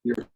You're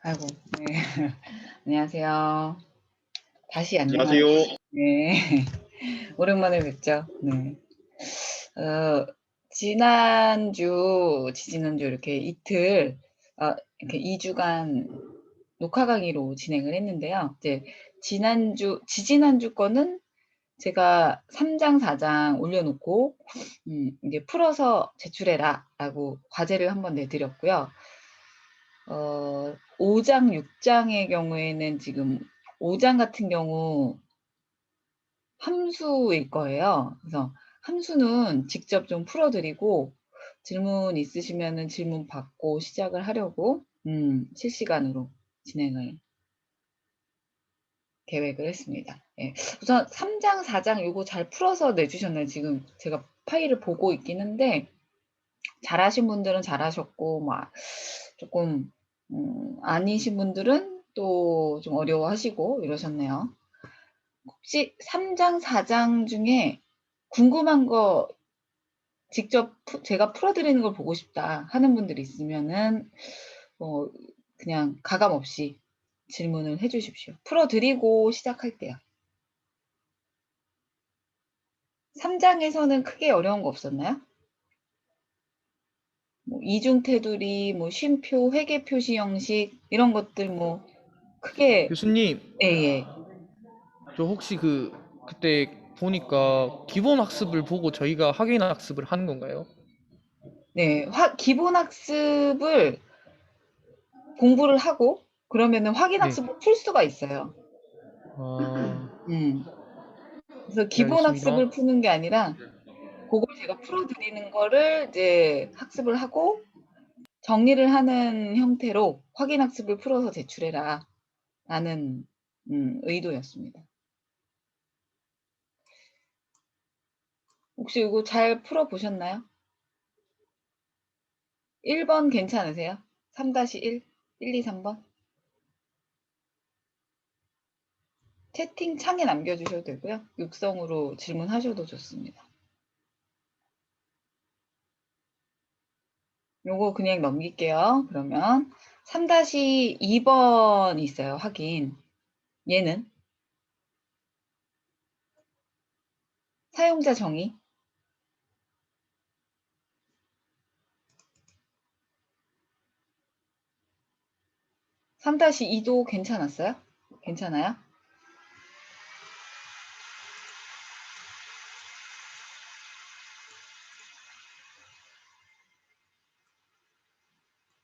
아이고, 네. 안녕하세요. 다시 안녕하세요. 안녕하세요. 네. 오랜만에 뵙죠. 네. 지지난주 이렇게 이틀, 이렇게 2주간 녹화 강의로 진행을 했는데요. 이제 지지난주 거는 제가 3장, 4장 올려놓고, 이제 풀어서 제출해라 라고 과제를 한번 내드렸고요. 5장, 6장의 경우에는 지금 5장 같은 경우 함수일 거예요. 그래서 함수는 직접 좀 풀어드리고 질문 있으시면은 질문 받고 시작을 하려고 실시간으로 진행을 계획을 했습니다. 예. 우선 3장, 4장 요거 잘 풀어서 내주셨나요? 지금 제가 파일을 보고 있긴 한데 잘하신 분들은 잘하셨고 막 조금 아니신 분들은 또 좀 어려워하시고 이러셨네요. 혹시 3장, 4장 중에 궁금한 거 직접 제가 풀어드리는 걸 보고 싶다 하는 분들이 있으면은 그냥 가감 없이 질문을 해주십시오. 풀어드리고 시작할게요. 3장에서는 크게 어려운 거 없었나요? 뭐 이중 테두리, 뭐 쉼표, 회계 표시 형식 이런 것들 뭐 크게 교수님, 예. 저 혹시 그때 보니까 기본 학습을 보고 저희가 확인 학습을 하는 건가요? 네, 기본 학습을 공부를 하고 그러면은 확인 네. 학습을 풀 수가 있어요. 아, 그래서 네, 기본 알겠습니다. 학습을 푸는 게 아니라 그걸 제가 풀어드리는 거를 이제 학습을 하고 정리를 하는 형태로 확인 학습을 풀어서 제출해라 라는 의도였습니다. 혹시 이거 잘 풀어보셨나요? 1번 괜찮으세요? 3-1? 1, 2, 3번? 채팅창에 남겨주셔도 되고요. 육성으로 질문하셔도 좋습니다. 요거 그냥 넘길게요. 그러면 3-2번 있어요. 확인. 얘는 사용자 정의. 3-2도 괜찮았어요? 괜찮아요?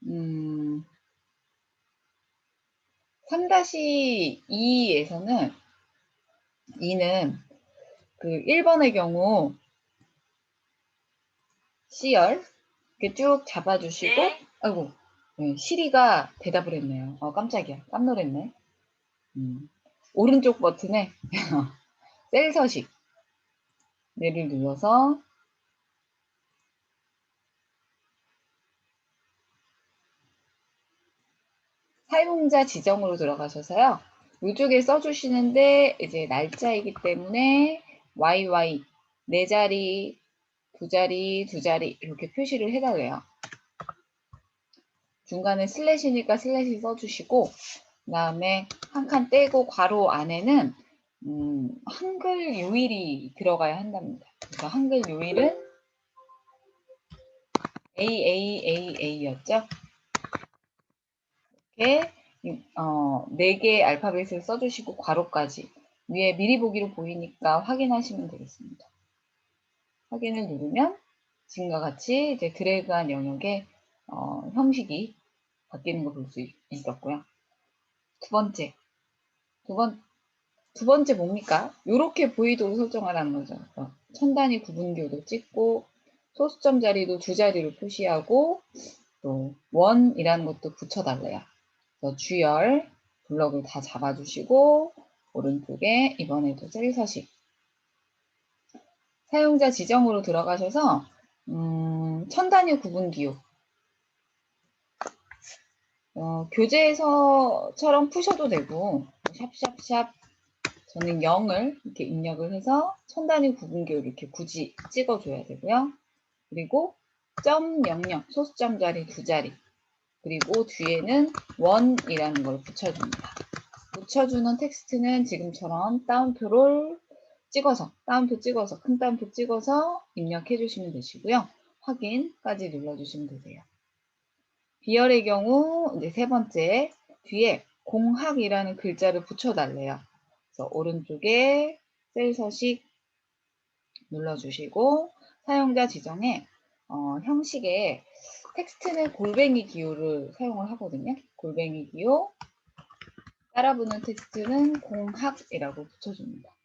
음, 3-2에서는 2는 그 1번의 경우 C열 이렇게 쭉 잡아주시고 네. 아이고 네, 시리가 대답을 했네요. 깜짝이야. 깜놀했네. 오른쪽 버튼에 셀 서식 얘를 눌러서 사용자 지정으로 들어가셔서요. 이쪽에 써주시는데 이제 날짜이기 때문에 YY 4자리, 2자리, 2자리 이렇게 표시를 해달래요. 중간에 슬래시니까 슬래시 써주시고 그 다음에 한 칸 떼고 괄호 안에는 한글 요일이 들어가야 한답니다. 그래서 한글 요일은 AAAA였죠. 이렇게 4개의 알파벳을 써주시고 괄호까지 위에 미리 보기로 보이니까 확인하시면 되겠습니다. 확인을 누르면 지금과 같이 이제 드래그한 영역에 형식이 바뀌는 걸 볼 수 있었고요. 두 번째 뭡니까? 이렇게 보이도록 설정하라는 거죠. 천 단위 구분교도 찍고 소수점 자리도 2자리로 표시하고 또 원이라는 것도 붙여달래요. 그래서 주열 블럭을 다 잡아주시고 오른쪽에 이번에도 셀 서식 사용자 지정으로 들어가셔서 천 단위 구분기호 교재에서처럼 푸셔도 되고 샵샵샵 저는 0을 이렇게 입력을 해서 천 단위 구분기호를 이렇게 굳이 찍어줘야 되고요. 그리고 .00 소수점 자리 2자리 그리고 뒤에는 원이라는 걸 붙여줍니다. 붙여주는 텍스트는 지금처럼 따옴표 찍어서 큰 따옴표 찍어서 입력해 주시면 되시고요. 확인까지 눌러주시면 되세요. 비열의 경우 이제 세 번째 뒤에 공학이라는 글자를 붙여달래요. 그래서 오른쪽에 셀 서식 눌러주시고 사용자 지정에 형식에 텍스트는 골뱅이 기호를 사용을 하거든요. 골뱅이 기호 따라붙는 텍스트는 공학이라고 붙여줍니다.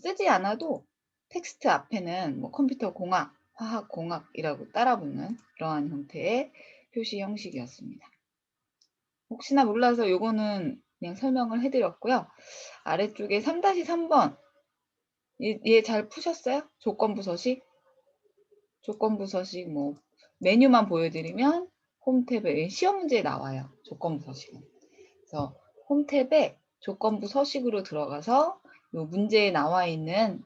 쓰지 않아도 텍스트 앞에는 뭐 컴퓨터 공학, 화학 공학이라고 따라붙는 그러한 형태의 표시 형식이었습니다. 혹시나 몰라서 요거는 그냥 설명을 해드렸고요. 아래쪽에 3-3번 얘 잘 푸셨어요? 조건부 서식? 조건부 서식 뭐 메뉴만 보여드리면 홈탭에 시험 문제에 나와요. 조건부 서식은. 그래서 홈탭에 조건부 서식으로 들어가서 요 문제에 나와 있는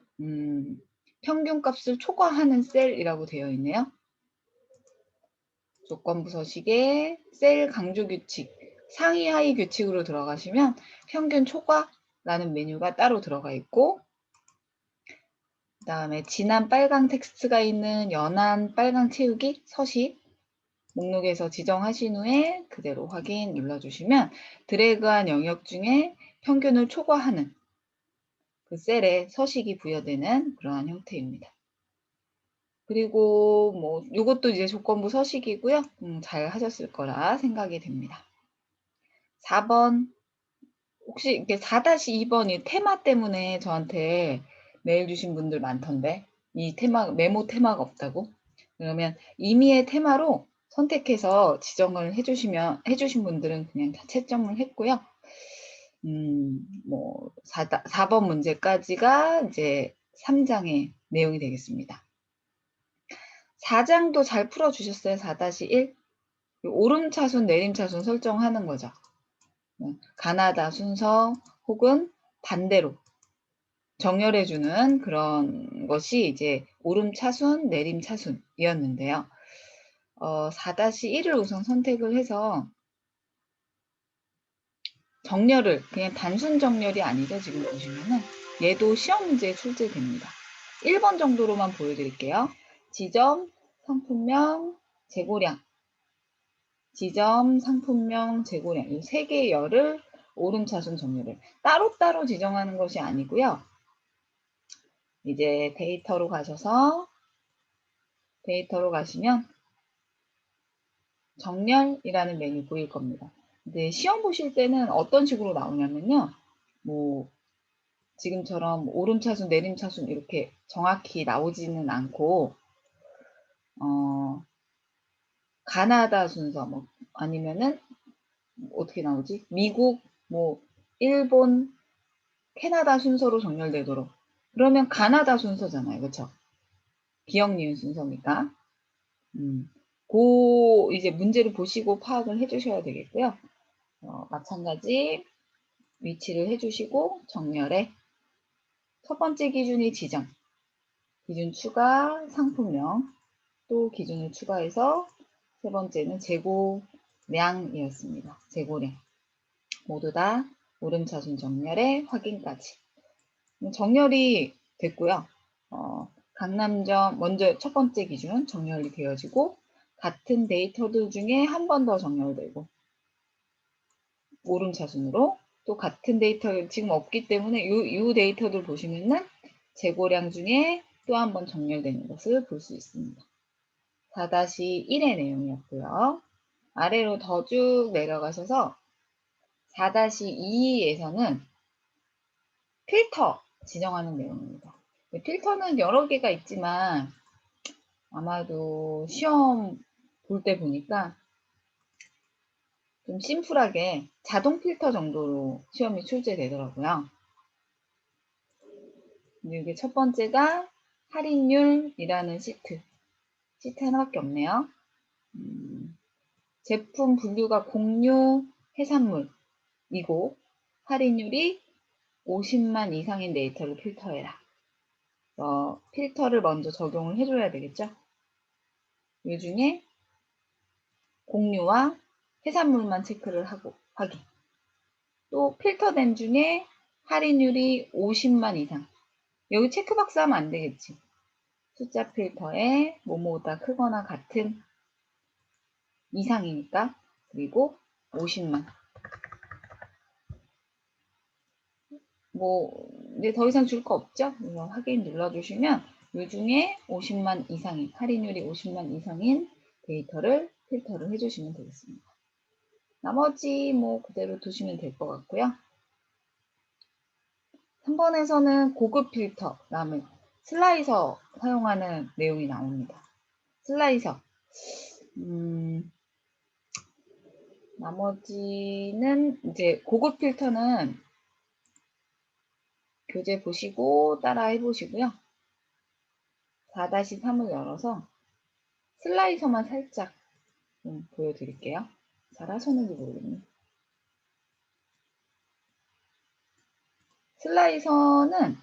평균값을 초과하는 셀이라고 되어 있네요. 조건부 서식에 셀 강조 규칙, 상위 하위 규칙으로 들어가시면 평균 초과라는 메뉴가 따로 들어가 있고 그 다음에 진한 빨강 텍스트가 있는 연한 빨강 채우기 서식 목록에서 지정하신 후에 그대로 확인 눌러주시면 드래그한 영역 중에 평균을 초과하는 그 셀에 서식이 부여되는 그러한 형태입니다. 그리고 뭐 이것도 이제 조건부 서식이고요. 잘 하셨을 거라 생각이 됩니다. 4번 혹시 이게 4-2번이 테마 때문에 저한테 메일 주신 분들 많던데 이 테마 메모 테마가 없다고? 그러면 임의의 테마로 선택해서 지정을 해주신 분들은 그냥 다 채점을 했고요. 뭐 4번 문제까지가 이제 3장의 내용이 되겠습니다. 4장도 잘 풀어주셨어요? 4-1 오름차순 내림차순 설정하는 거죠. 가나다 순서 혹은 반대로 정렬해주는 그런 것이 이제 오름차순 내림차순이었는데요. 4-1을 우선 선택을 해서 정렬을 그냥 단순 정렬이 아니죠. 지금 보시면은 얘도 시험 문제에 출제됩니다. 1번 정도로만 보여드릴게요. 지점, 상품명, 재고량 지점, 상품명, 재고량 이 세 개의 열을 오름차순 정렬을 따로따로 지정하는 것이 아니고요. 이제 데이터로 가셔서 데이터로 가시면 정렬이라는 메뉴 보일 겁니다. 근데 시험 보실 때는 어떤 식으로 나오냐면요. 뭐 지금처럼 오름차순, 내림차순 이렇게 정확히 나오지는 않고 가나다 순서 뭐 아니면은 어떻게 나오지? 미국, 뭐 일본, 캐나다 순서로 정렬되도록. 그러면 가나다 순서잖아요. 그렇죠? 기억 니은 순서니까. 그 이제 문제를 보시고 파악을 해주셔야 되겠고요. 마찬가지 위치를 해주시고 정렬에 첫 번째 기준이 지정, 기준 추가, 상품명, 또 기준을 추가해서 세 번째는 재고량이었습니다. 재고량. 모두 다 오름차순 정렬의 확인까지. 정렬이 됐고요. 강남점 먼저 첫 번째 기준 정렬이 되어지고 같은 데이터들 중에 한 번 더 정렬되고 오름차순으로 또 같은 데이터 지금 없기 때문에 이 데이터들 보시면은 재고량 중에 또 한 번 정렬되는 것을 볼 수 있습니다. 4-1의 내용이었고요. 아래로 더 쭉 내려가셔서 4-2에서는 필터 지정하는 내용입니다. 필터는 여러 개가 있지만 아마도 시험 볼 때 보니까 좀 심플하게 자동 필터 정도로 시험이 출제되더라고요. 이게 첫 번째가 할인율이라는 시트 하나밖에 없네요. 제품 분류가 공유 해산물이고 할인율이 50만 이상인 데이터를 필터해라. 필터를 먼저 적용을 해줘야 되겠죠. 이 중에 공유와 해산물만 체크를 하기. 또 필터된 중에 할인율이 50만 이상. 여기 체크박스 하면 안 되겠지. 숫자 필터에 뭐뭐보다 크거나 같은 이상이니까. 그리고 50만. 이제 더 이상 줄 거 없죠? 그래서 확인 눌러주시면 이 중에 50만 이상인, 할인율이 50만 이상인 데이터를 필터를 해주시면 되겠습니다. 나머지 그대로 두시면 될 것 같고요. 3번에서는 고급 필터, 그 다음에 슬라이서 사용하는 내용이 나옵니다. 슬라이서. 나머지는 이제 고급 필터는 교재 보시고 따라 해보시고요. 4-3을 열어서 슬라이서만 살짝 보여드릴게요. 잘 하셨는지 모르겠네. 슬라이서는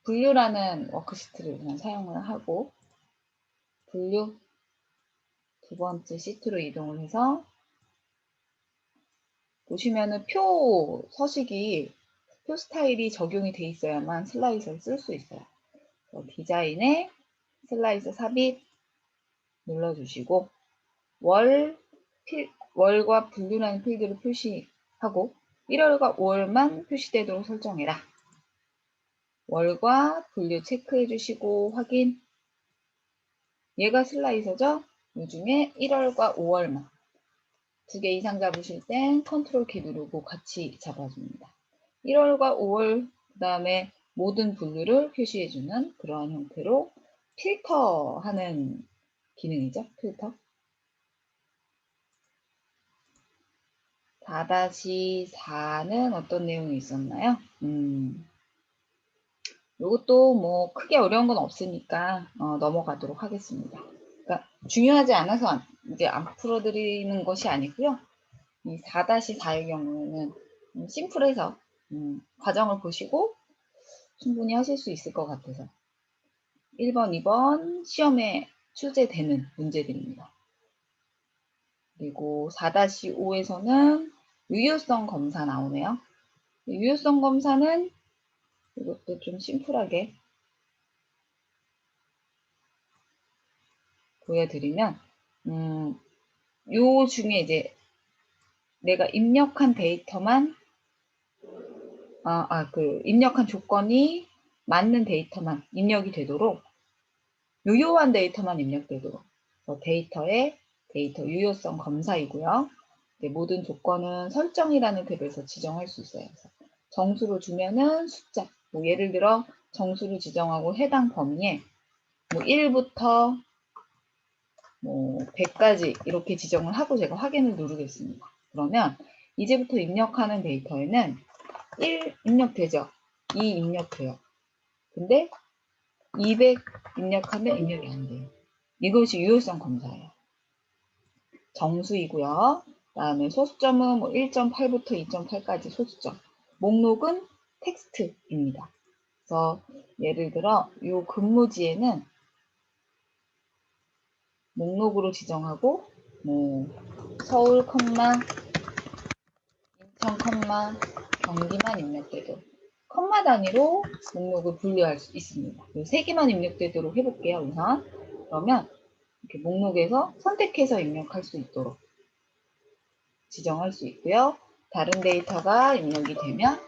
분류라는 워크시트를 그냥 사용을 하고 분류 두 번째 시트로 이동을 해서 보시면은 표 서식이 표 스타일이 적용이 돼 있어야만 슬라이서를 쓸 수 있어요. 디자인에 슬라이서 삽입 눌러주시고 월과 분류라는 필드를 표시하고 1월과 5월만 표시되도록 설정해라. 월과 분류 체크해 주시고 확인. 얘가 슬라이서죠? 이 중에 1월과 5월만. 2개 이상 잡으실 땐 컨트롤 키 누르고 같이 잡아줍니다. 1월과 5월 그 다음에 모든 분류를 표시해주는 그러한 형태로 필터하는 기능이죠. 필터. 4-4는 어떤 내용이 있었나요? 이것도 크게 어려운 건 없으니까 넘어가도록 하겠습니다. 그러니까 중요하지 않아서 이제 안 풀어드리는 것이 아니고요. 이 4-4의 경우에는 심플해서 과정을 보시고 충분히 하실 수 있을 것 같아서 1번, 2번 시험에 출제되는 문제들입니다. 그리고 4-5에서는 유효성 검사 나오네요. 유효성 검사는 이것도 좀 심플하게 보여드리면 요 중에 이제 내가 입력한 데이터만 입력한 조건이 맞는 데이터만 입력이 되도록 유효한 데이터만 입력되도록 데이터의 데이터 유효성 검사이고요. 모든 조건은 설정이라는 탭에서 지정할 수 있어요. 그래서 정수로 주면은 숫자, 예를 들어 정수를 지정하고 해당 범위에 1부터 100까지 이렇게 지정을 하고 제가 확인을 누르겠습니다. 그러면 이제부터 입력하는 데이터에는 1 입력되죠? 2 입력돼요. 근데 200 입력하면 입력이 안 돼요. 이것이 유효성 검사예요. 정수이고요. 그 다음에 소수점은 1.8부터 2.8까지 소수점. 목록은 텍스트입니다. 그래서 예를 들어 이 근무지에는 목록으로 지정하고 서울, 인천, 경기만 입력되도록 컴마 단위로 목록을 분류할 수 있습니다. 3개만 입력되도록 해볼게요. 우선 그러면 이렇게 목록에서 선택해서 입력할 수 있도록 지정할 수 있고요. 다른 데이터가 입력이 되면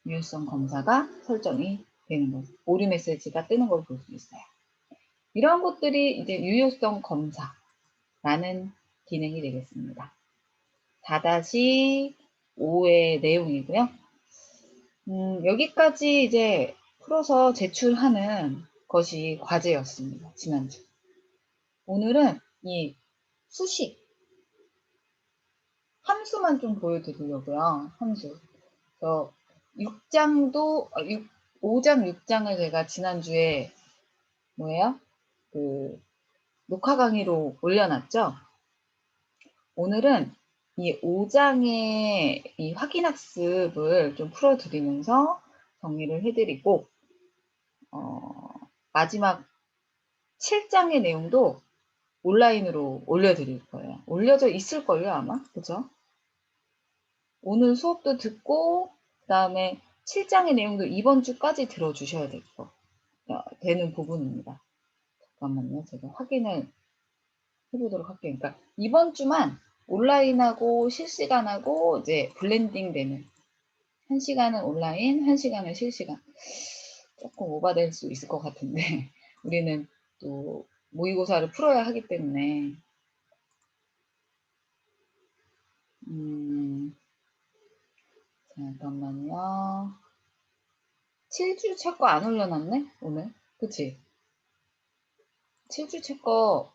유효성 검사가 설정이 되는 거죠. 오류 메시지가 뜨는 걸 볼 수 있어요. 이런 것들이 이제 유효성 검사라는 기능이 되겠습니다. 4-5의 내용이고요. 여기까지 이제 풀어서 제출하는 것이 과제였습니다. 지난주. 오늘은 이 수식, 함수만 좀 보여드리려고요. 함수. 그래서 5장 6장을 제가 지난주에 녹화 강의로 올려놨죠. 오늘은 이 5장의 이 확인학습을 좀 풀어드리면서 정리를 해드리고 마지막 7장의 내용도 온라인으로 올려드릴 거예요. 올려져 있을걸요, 아마? 그죠? 오늘 수업도 듣고, 그 다음에 7장의 내용도 이번 주까지 들어주셔야 되는 부분입니다. 잠깐만요. 제가 확인을 해보도록 할게요. 그러니까 이번 주만 온라인하고 실시간하고 이제 블렌딩 되는 1시간은 온라인, 1시간은 실시간. 조금 오바될 수 있을 것 같은데 우리는 또 모의고사를 풀어야 하기 때문에 잠깐만요. 7주 책 거 안 올려놨네? 오늘? 그치? 7주 책 거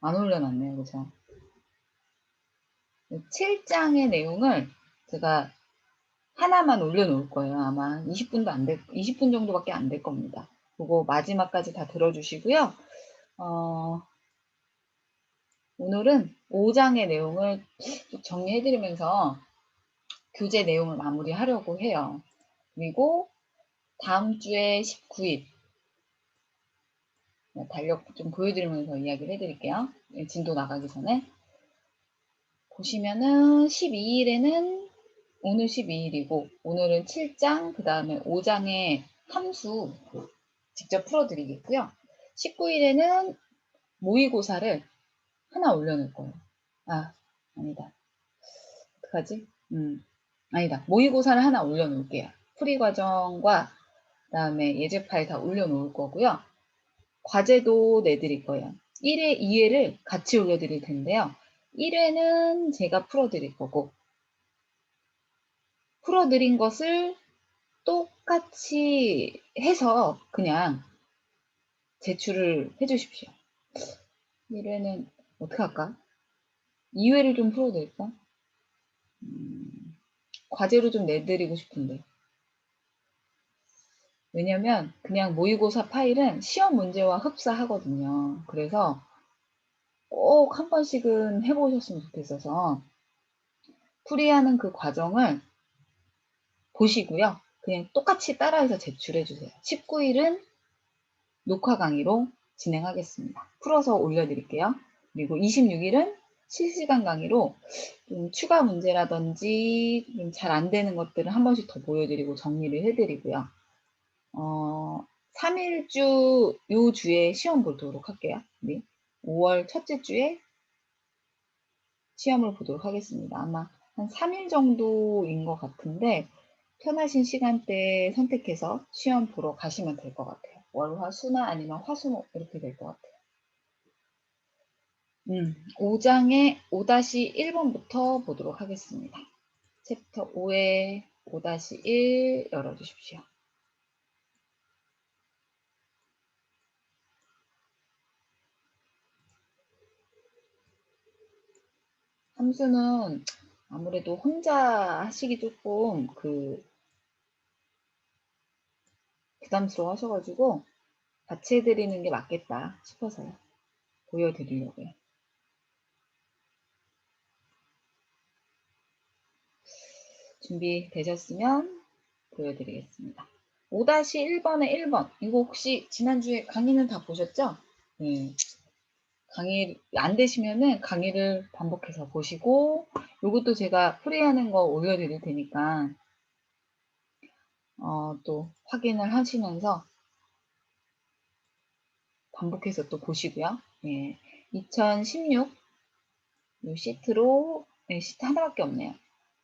안 올려놨네요. 그죠? 7장의 내용을 제가 하나만 올려놓을 거예요. 아마 20분 정도밖에 안 될 겁니다. 그거 마지막까지 다 들어주시고요. 오늘은 5장의 내용을 정리해드리면서 교재 내용을 마무리하려고 해요. 그리고 다음 주에 19일 달력 좀 보여드리면서 이야기를 해드릴게요. 진도 나가기 전에. 보시면은 12일에는 오늘 12일이고 오늘은 7장 그 다음에 5장의 함수 직접 풀어드리겠고요. 19일에는 모의고사를 하나 올려놓을 거예요. 아니다. 어떡하지? 아니다. 모의고사를 하나 올려놓을게요. 풀이과정과 그 다음에 예제 파일 다 올려놓을 거고요. 과제도 내드릴 거예요. 1회, 2회를 같이 올려드릴 텐데요. 1회는 제가 풀어드릴 거고 풀어드린 것을 똑같이 해서 그냥 제출을 해주십시오. 1회는 어떻게 할까? 2회를 좀 풀어드릴까? 과제로 좀 내드리고 싶은데. 왜냐면 그냥 모의고사 파일은 시험 문제와 흡사하거든요. 그래서 꼭 한 번씩은 해보셨으면 좋겠어서 풀이하는 그 과정을 보시고요. 그냥 똑같이 따라해서 제출해주세요. 19일은 녹화 강의로 진행하겠습니다. 풀어서 올려드릴게요. 그리고 26일은 실시간 강의로 좀 추가 문제라든지 좀 잘 안 되는 것들을 한 번씩 더 보여드리고 정리를 해드리고요. 3일주 요 주에 시험 보도록 할게요. 네. 5월 첫째 주에 시험을 보도록 하겠습니다. 아마 한 3일 정도인 것 같은데 편하신 시간대 선택해서 시험 보러 가시면 될 것 같아요. 월, 화, 수나 아니면 화, 수, 목 이렇게 될 것 같아요. 5장의 5-1번부터 보도록 하겠습니다. 챕터 5의 5-1 열어주십시오. 함수는 아무래도 혼자 하시기 조금 부담스러워 하셔가지고 같이 해드리는 게 맞겠다 싶어서요. 보여드리려고요. 준비되셨으면 보여드리겠습니다. 5-1번의 1번. 이거 혹시 지난주에 강의는 다 보셨죠? 네. 강의 안 되시면은 강의를 반복해서 보시고 이것도 제가 풀이하는 거 올려드릴 테니까 또 확인을 하시면서 반복해서 또 보시고요. 예. 2016 이 시트로 시트 하나밖에 없네요.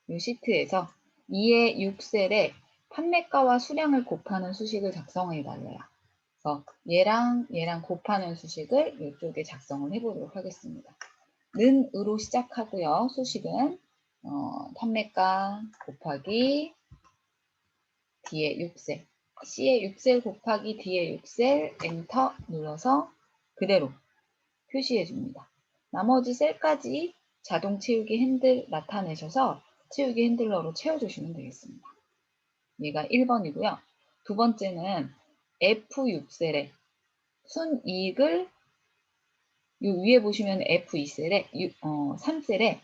이 시트에서 2의 6셀에 판매가와 수량을 곱하는 수식을 작성해 달래요. 그래서 얘랑 곱하는 수식을 이쪽에 작성을 해보도록 하겠습니다. 는으로 시작하고요. 수식은 판매가 곱하기 D의 6셀, C의 6셀 곱하기 D의 6셀 엔터 눌러서 그대로 표시해 줍니다. 나머지 셀까지 자동 채우기 핸들 나타내셔서 채우기 핸들러로 채워주시면 되겠습니다. 얘가 1번이고요. 두 번째는 F6셀에 순이익을 요 위에 보시면 F2셀에 3셀에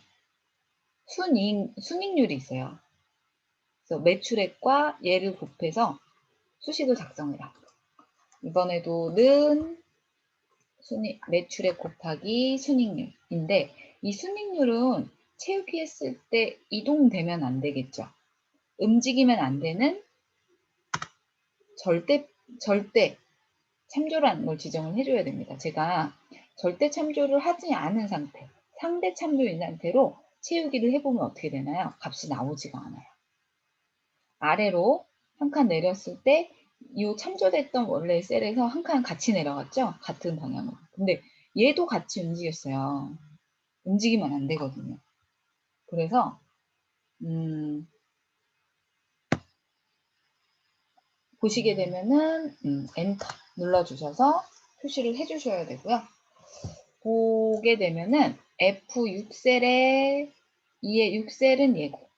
순이익률이 있어요. 그래서 매출액과 얘를 곱해서 수식을 작성해라. 이번에도 는 매출액 곱하기 순익률인데 이 순익률은 채우기 했을 때 이동되면 안 되겠죠. 움직이면 안 되는 절대 참조라는 걸 지정을 해줘야 됩니다. 제가 절대 참조를 하지 않은 상태, 상대 참조인 상태로 채우기를 해보면 어떻게 되나요? 값이 나오지가 않아요. 아래로 한 칸 내렸을 때 이 참조됐던 원래의 셀에서 한 칸 같이 내려갔죠? 같은 방향으로. 근데 얘도 같이 움직였어요. 움직이면 안 되거든요. 그래서 보시게 되면은 엔터 눌러주셔서 표시를 해주셔야 되고요. 보게 되면은 F6셀에 2의 6셀은 얘고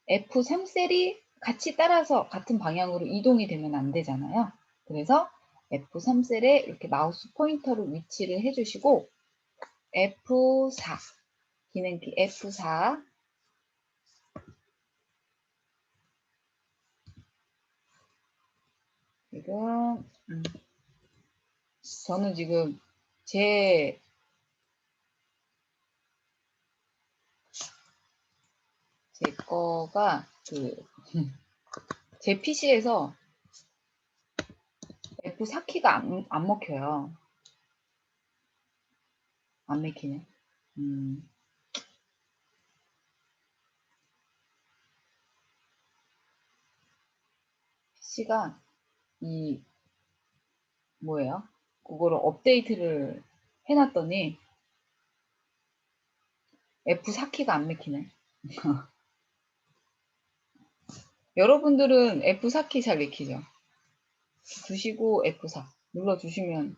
F3셀이 같이 따라서 같은 방향으로 이동이 되면 안 되잖아요. 그래서 F3셀에 이렇게 마우스 포인터로 위치를 해주시고 F4 기능키 F4 지금 저는 지금 제 거가 제 PC에서 F4키가 안 먹혀요. 안 먹히네. PC가 뭐예요? 그거를 업데이트를 해놨더니 F4키가 안 먹히네. 여러분들은 F4키 잘 익히죠? 두시고 F4 눌러주시면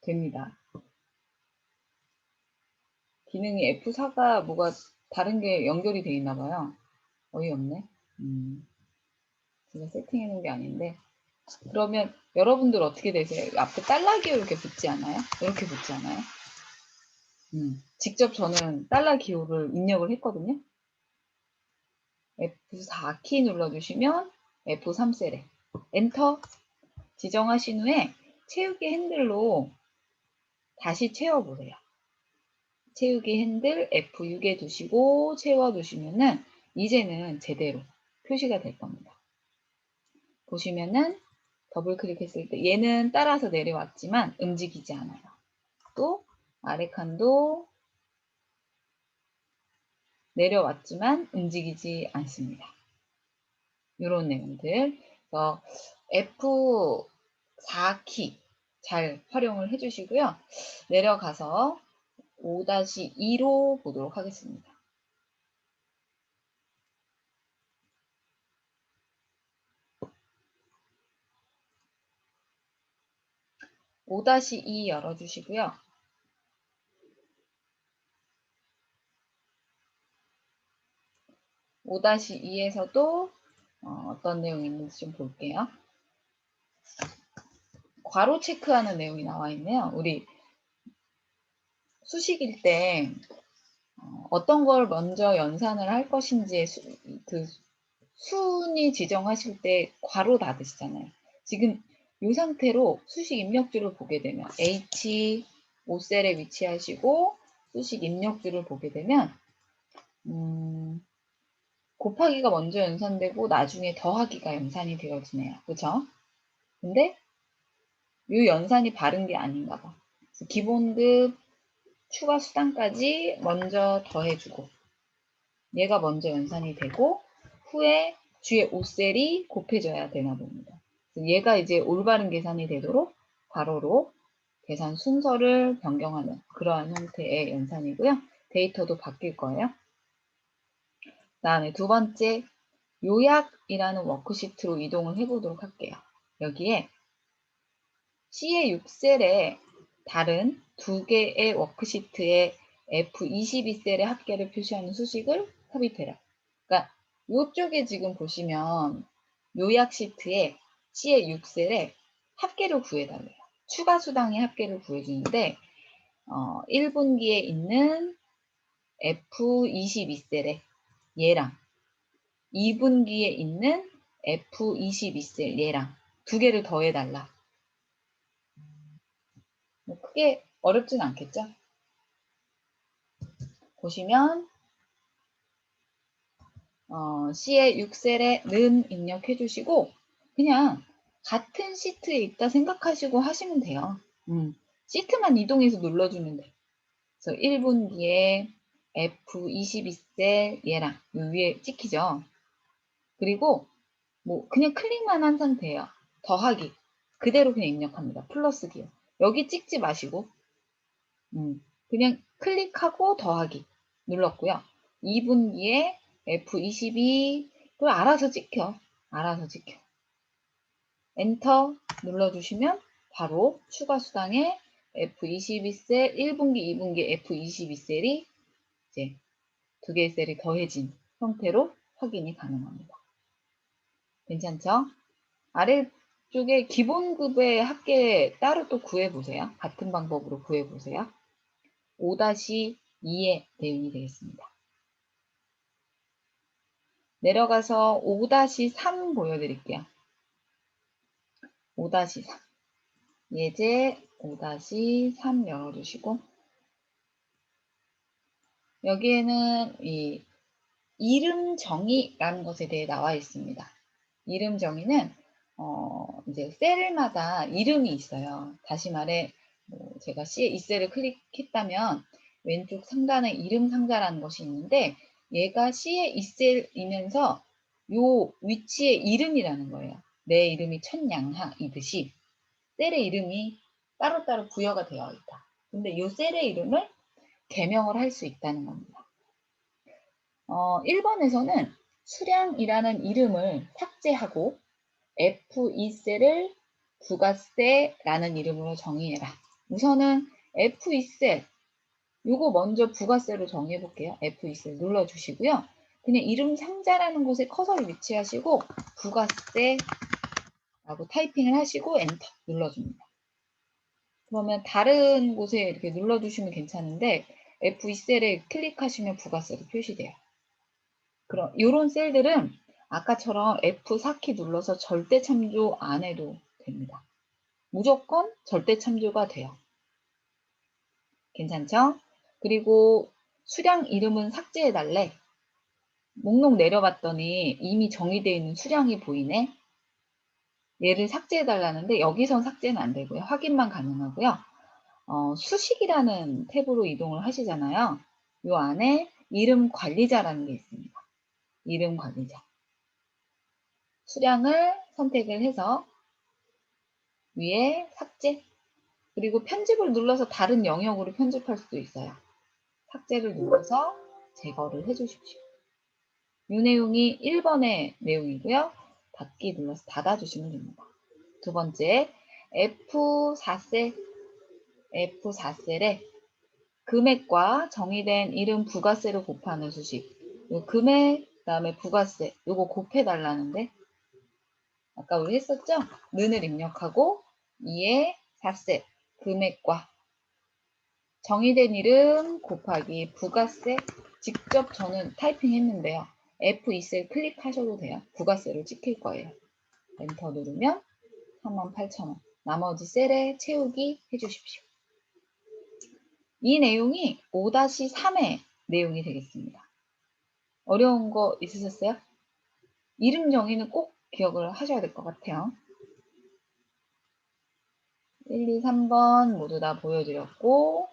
됩니다. 기능이 F4가 뭐가 다른 게 연결이 되어 있나 봐요. 어이없네. 제가 세팅해 놓은 게 아닌데. 그러면 여러분들 어떻게 되세요? 앞에 달러기호 이렇게 붙지 않아요? 이렇게 붙지 않아요? 직접 저는 달러기호를 입력을 했거든요. F4키 눌러주시면 F3셀에 엔터 지정하신 후에 채우기 핸들로 다시 채워보세요. 채우기 핸들 F6에 두시고 채워두시면은 이제는 제대로 표시가 될 겁니다. 보시면은 더블 클릭했을 때 얘는 따라서 내려왔지만 움직이지 않아요. 또 아래 칸도 내려왔지만 움직이지 않습니다. 이런 내용들. 그래서 F4키 잘 활용을 해주시고요. 내려가서 5-2로 보도록 하겠습니다. 5-2 열어주시고요. (5-2에서도) 어떤 내용이 있는지 좀 볼게요. 괄호 체크하는 내용이 나와 있네요. 우리 수식일 때 어떤 걸 먼저 연산을 할 것인지 그 순위 지정하실 때 괄호 닫으시잖아요. 지금 이 상태로 수식 입력줄을 보게 되면 H 5셀에 위치하시고 수식 입력줄을 보게 되면 곱하기가 먼저 연산되고 나중에 더하기가 연산이 되어지네요. 그쵸? 근데 이 연산이 바른 게 아닌가 봐. 기본급 추가 수당까지 먼저 더해주고 얘가 먼저 연산이 되고 후에 뒤에 5셀이 곱해져야 되나 봅니다. 얘가 이제 올바른 계산이 되도록 괄호로 계산 순서를 변경하는 그러한 형태의 연산이고요. 데이터도 바뀔 거예요. 다음에 두 번째 요약이라는 워크시트로 이동을 해보도록 할게요. 여기에 C의 6셀에 다른 두 개의 워크시트의 F22셀의 합계를 표시하는 수식을 삽입해라. 그러니까 이쪽에 지금 보시면 요약 시트에 C의 6셀에 합계를 구해달래요. 추가 수당의 합계를 구해주는데 1분기에 있는 F22셀에 얘랑 2분기에 있는 F22셀 얘랑 두 개를 더해달라. 뭐 크게 어렵진 않겠죠? 보시면 C의 6셀에 는 입력해 주시고 그냥 같은 시트에 있다 생각하시고 하시면 돼요. 시트만 이동해서 눌러주면 돼요. 그래서 1분기에 F22셀 얘랑 요 위에 찍히죠. 그리고 뭐 그냥 클릭만 한 상태예요. 더하기 그대로 그냥 입력합니다. 플러스 기호 여기 찍지 마시고 그냥 클릭하고 더하기 눌렀고요. 2분기에 F22 그걸 알아서 찍혀. 알아서 찍혀. 엔터 눌러주시면 바로 추가 수당에 F22셀 1분기, 2분기 F22셀이 이제 두 개의 셀이 더해진 형태로 확인이 가능합니다. 괜찮죠? 아래쪽에 기본급의 합계 따로 또 구해보세요. 같은 방법으로 구해보세요. 5-2의 내용이 되겠습니다. 내려가서 5-3 보여드릴게요. 5-3 예제 5-3 열어주시고 여기에는 이 이름 정의라는 것에 대해 나와 있습니다. 이름 정의는 이제 셀마다 이름이 있어요. 다시 말해 제가 C의 이 셀을 클릭했다면 왼쪽 상단에 이름 상자라는 것이 있는데 얘가 C의 이 셀이면서 요 위치의 이름이라는 거예요. 내 이름이 천양하이듯이 셀의 이름이 따로따로 부여가 되어 있다. 근데 이 셀의 이름을 개명을 할 수 있다는 겁니다. 1번에서는 수량이라는 이름을 삭제하고 F2셀을 부가세라는 이름으로 정의해라. 우선은 F2셀 요거 먼저 부가세로 정의해 볼게요. F2셀 눌러주시고요. 그냥 이름 상자라는 곳에 커서를 위치하시고 부가세라고 타이핑을 하시고 엔터 눌러줍니다. 그러면 다른 곳에 이렇게 눌러주시면 괜찮은데 F2셀에 클릭하시면 부가세로 표시돼요. 그럼 이런 셀들은 아까처럼 F4키 눌러서 절대 참조 안 해도 됩니다. 무조건 절대 참조가 돼요. 괜찮죠? 그리고 수량 이름은 삭제해달래. 목록 내려봤더니 이미 정의되어 있는 수량이 보이네. 얘를 삭제해달라는데 여기선 삭제는 안 되고요. 확인만 가능하고요. 수식이라는 탭으로 이동을 하시잖아요. 이 안에 이름 관리자라는 게 있습니다. 이름 관리자. 수량을 선택을 해서 위에 삭제 그리고 편집을 눌러서 다른 영역으로 편집할 수도 있어요. 삭제를 눌러서 제거를 해주십시오. 이 내용이 1번의 내용이고요. 닫기 눌러서 닫아주시면 됩니다. 두 번째 F4셀에 금액과 정의된 이름 부가세를 곱하는 수식 요 금액 그다음에 부가세 요거 곱해달라는데 아까 우리 했었죠? 는을 입력하고 2의 4셀 금액과 정의된 이름 곱하기 부가세 직접 저는 타이핑 했는데요. F2셀 클릭하셔도 돼요. 부가세로 찍힐 거예요. 엔터 누르면 38,000원 나머지 셀에 채우기 해주십시오. 이 내용이 5-3의 내용이 되겠습니다. 어려운 거 있으셨어요? 이름 정의는 꼭 기억을 하셔야 될 것 같아요. 1, 2, 3번 모두 다 보여드렸고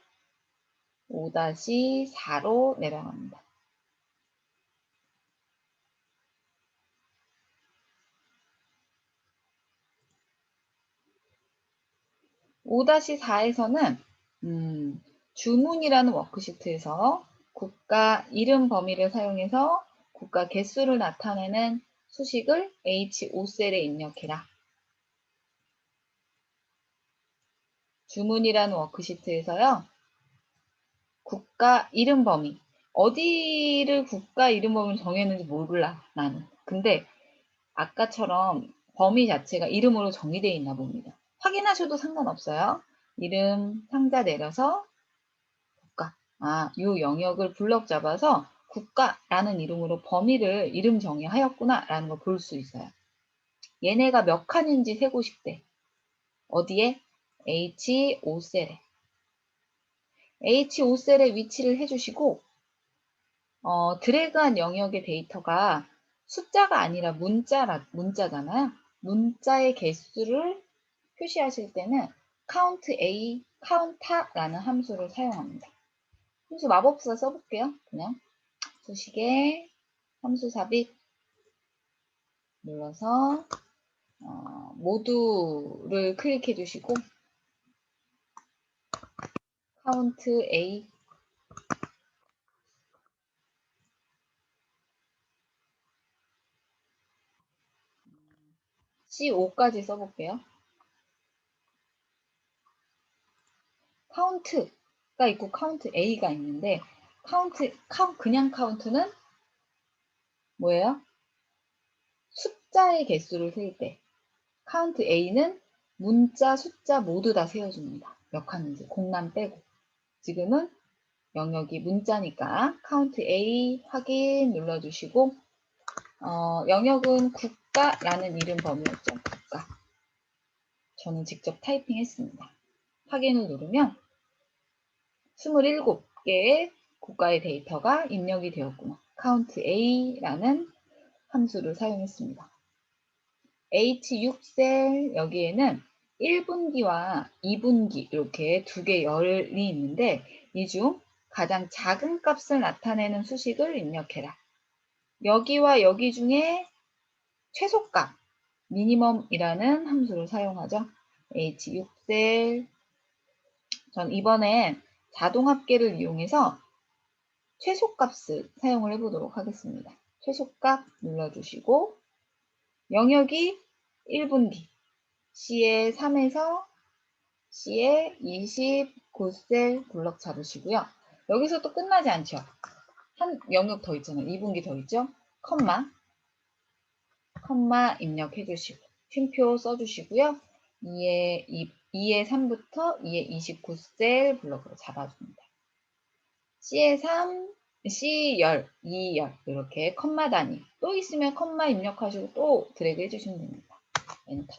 5-4로 내려갑니다. 5-4에서는 주문이라는 워크시트에서 국가 이름 범위를 사용해서 국가 개수를 나타내는 수식을 H5셀에 입력해라. 주문이라는 워크시트에서요. 국가 이름 범위 어디를 국가 이름 범위를 정했는지 몰라 나는. 근데 아까처럼 범위 자체가 이름으로 정의되어 있나 봅니다. 확인하셔도 상관없어요. 이름 상자 내려서 국가 이 영역을 블럭 잡아서 국가라는 이름으로 범위를 이름 정의하였구나 라는 걸 볼 수 있어요. 얘네가 몇 칸인지 세고 싶대. 어디에? H5셀에. H5셀에 위치를 해주시고 드래그한 영역의 데이터가 숫자가 아니라 문자잖아요. 문자의 개수를 표시하실 때는 count A, counta라는 함수를 사용합니다. 함수 마법사 써볼게요. 그냥 수식에 함수 삽입 눌러서 모두를 클릭해 주시고 count A C5까지 써볼게요. count가 있고 count A가 있는데 그냥 count는 뭐예요? 숫자의 개수를 세일 때 count A는 문자, 숫자 모두 다 세워줍니다. 몇 칸인지 공란 빼고. 지금은 영역이 문자니까 count A 확인 눌러주시고 영역은 국가라는 이름 범위였죠. 국가. 저는 직접 타이핑했습니다. 확인을 누르면 27개의 국가의 데이터가 입력이 되었구나. count A라는 함수를 사용했습니다. H6셀 여기에는 1분기와 2분기 이렇게 두 개 열이 있는데 이 중 가장 작은 값을 나타내는 수식을 입력해라. 여기와 여기 중에 최소값 미니멈이라는 함수를 사용하죠. H6셀 전 이번엔 자동합계를 이용해서 최소값을 사용을 해보도록 하겠습니다. 최소값 눌러주시고 영역이 1분기 C에 3에서 C에 29셀 블럭 잡으시고요. 여기서 또 끝나지 않죠. 한 영역 더 있잖아요. 2분기 더 있죠. 컴마 입력해 주시고 쉼표 써주시고요. 2의 3부터 2의 29셀 블럭으로 잡아줍니다. C에 3, C열, 2열 이렇게 컴마 단위 또 있으면 컴마 입력하시고 또 드래그 해주시면 됩니다. 엔터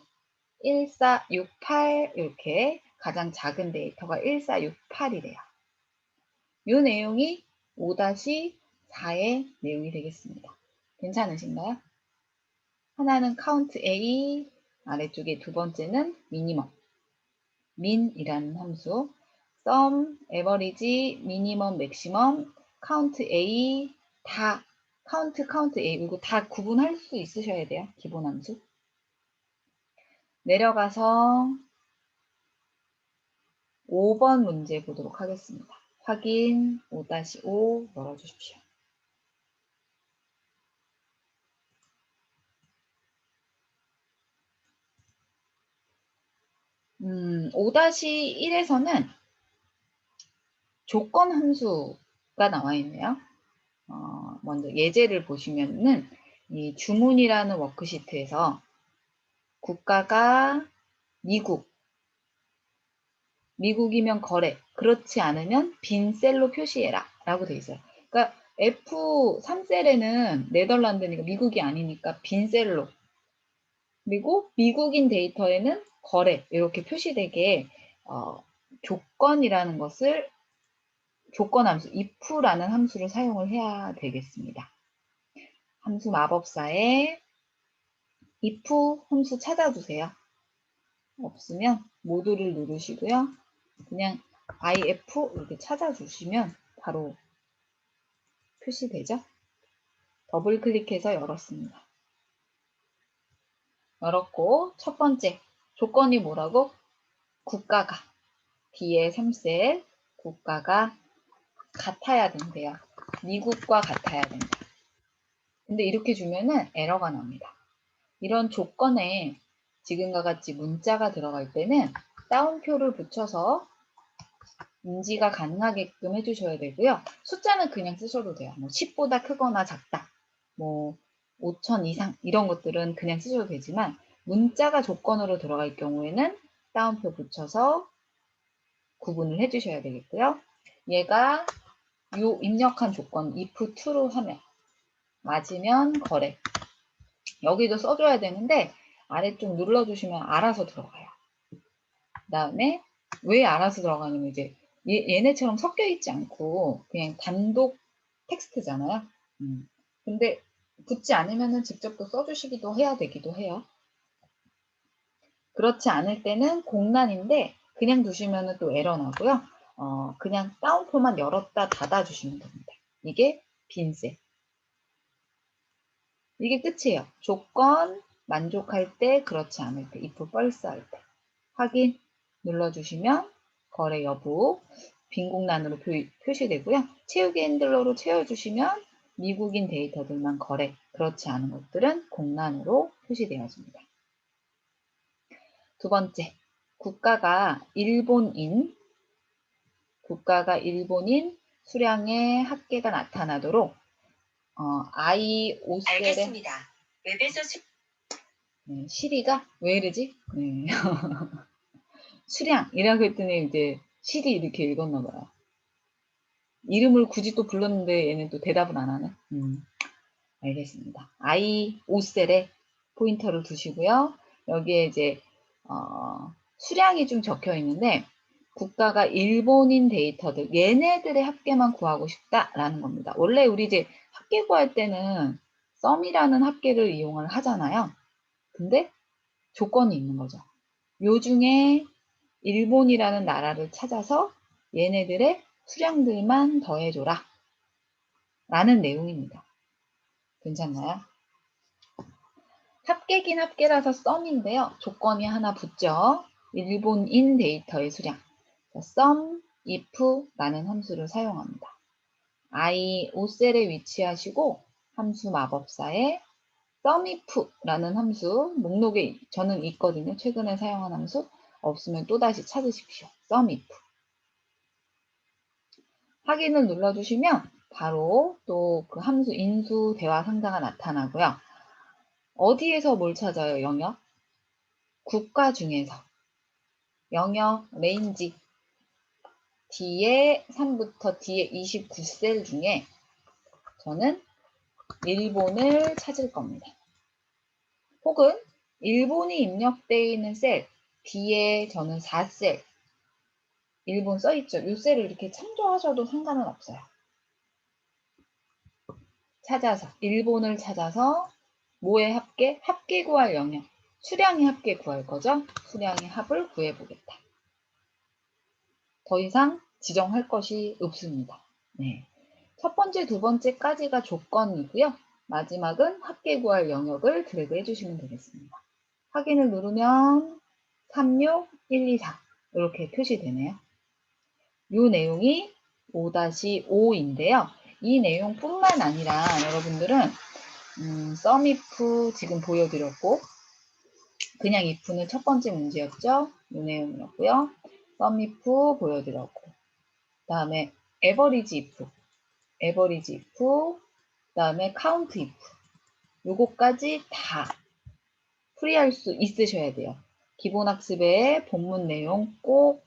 1468 이렇게 가장 작은 데이터가 1468이래요. 이 내용이 5-4의 내용이 되겠습니다. 괜찮으신가요? 하나는 count A, 아래쪽에 두 번째는 minimum, min이라는 함수, sum, average, minimum, maximum, count A, 다 count A, 이거 다 구분할 수 있으셔야 돼요. 기본 함수. 내려가서 5번 문제 보도록 하겠습니다. 확인 5-5 열어주십시오. 음, 5-1에서는 조건 함수가 나와 있네요. 먼저 예제를 보시면은 이 주문이라는 워크시트에서 국가가 미국이면 거래, 그렇지 않으면 빈 셀로 표시해라 라고 돼 있어요. 그러니까 F3셀에는 네덜란드니까 미국이 아니니까 빈 셀로, 그리고 미국인 데이터에는 거래 이렇게 표시되게 조건이라는 것을 조건 함수 if라는 함수를 사용을 해야 되겠습니다. 함수 마법사에 if 함수 찾아주세요. 없으면 모두를 누르시고요. 그냥 if 이렇게 찾아주시면 바로 표시되죠. 더블 클릭해서 열었습니다. 열었고 첫 번째 조건이 뭐라고? 국가가 뒤에 3셀 국가가 같아야 된대요. 미국과 같아야 된다. 근데 이렇게 주면은 에러가 납니다. 이런 조건에 지금과 같이 문자가 들어갈 때는 따옴표를 붙여서 인지가 가능하게끔 해주셔야 되고요. 숫자는 그냥 쓰셔도 돼요. 뭐 10보다 크거나 작다, 뭐 5,000 이상 이런 것들은 그냥 쓰셔도 되지만 문자가 조건으로 들어갈 경우에는 따옴표 붙여서 구분을 해주셔야 되겠고요. 얘가 요 입력한 조건 if true로 하면 맞으면 거래. 여기도 써줘야 되는데 아래쪽 눌러주시면 알아서 들어가요. 그 다음에 왜 알아서 들어가냐면 이제 얘네처럼 섞여 있지 않고 그냥 단독 텍스트잖아요. 근데 붙지 않으면은 직접 또 써주시기도 해야 되기도 해요. 그렇지 않을 때는 공란인데 그냥 두시면은 또 에러 나고요. 그냥 다운표만 열었다 닫아 주시면 됩니다. 이게 빈셀. 이게 끝이에요. 조건 만족할 때, 그렇지 않을 때, if false 할 때. 확인 눌러주시면 거래 여부 빈 공란으로 표시되고요. 채우기 핸들러로 채워주시면 미국인 데이터들만 거래, 그렇지 않은 것들은 공란으로 표시되어집니다. 두 번째, 국가가 일본인 수량의 합계가 나타나도록 IO셀에 알겠습니다. 웹에서 네, 시리가 왜 이러지? 네. 수량이라고 했더니 이제 시리 이렇게 읽었나 봐요. 이름을 굳이 또 불렀는데 얘는 또 대답은 안 하네. 알겠습니다. IO셀에 포인터를 두시고요. 여기에 이제 수량이 좀 적혀 있는데 국가가 일본인 데이터들 얘네들의 합계만 구하고 싶다라는 겁니다. 원래 우리 이제 합계 구할 때는 썸이라는 합계를 이용을 하잖아요. 근데 조건이 있는 거죠. 요 중에 일본이라는 나라를 찾아서 얘네들의 수량들만 더해줘라 라는 내용입니다. 괜찮나요? 합계긴 합계라서 썸인데요. 조건이 하나 붙죠. 일본인 데이터의 수량. sum if라는 함수를 사용합니다. IO셀에 위치하시고 함수 마법사에 sumif라는 함수 목록에 저는 있거든요. 최근에 사용한 함수. 없으면 또다시 찾으십시오. sumif. 확인을 눌러주시면 바로 또 그 함수 인수 대화 상자가 나타나고요. 어디에서 뭘 찾아요? 영역? 국가 중에서 영역 레인지 D에 3부터 D에 29셀 중에 저는 일본을 찾을 겁니다. 혹은 일본이 입력되어 있는 셀 D에 저는 4셀 일본 써있죠. 이 셀을 이렇게 참조하셔도 상관은 없어요. 찾아서 일본을 찾아서 뭐의 합계? 합계 구할 영역. 수량의 합계 구할 거죠. 수량의 합을 구해보겠다. 더 이상 지정할 것이 없습니다. 네. 첫 번째, 두 번째까지가 조건이고요. 마지막은 합계 구할 영역을 드래그 해주시면 되겠습니다. 확인을 누르면 36, 1, 2, 4 이렇게 표시되네요. 이 내용이 5-5인데요. 이 내용뿐만 아니라 여러분들은 sumif 지금 보여드렸고 그냥 if는 첫 번째 문제였죠. 이 내용이었고요. sumif 보여드렸고 그 다음에 average if 그 다음에 count if 요거까지 다 풀이할 수 있으셔야 돼요. 기본학습의 본문 내용 꼭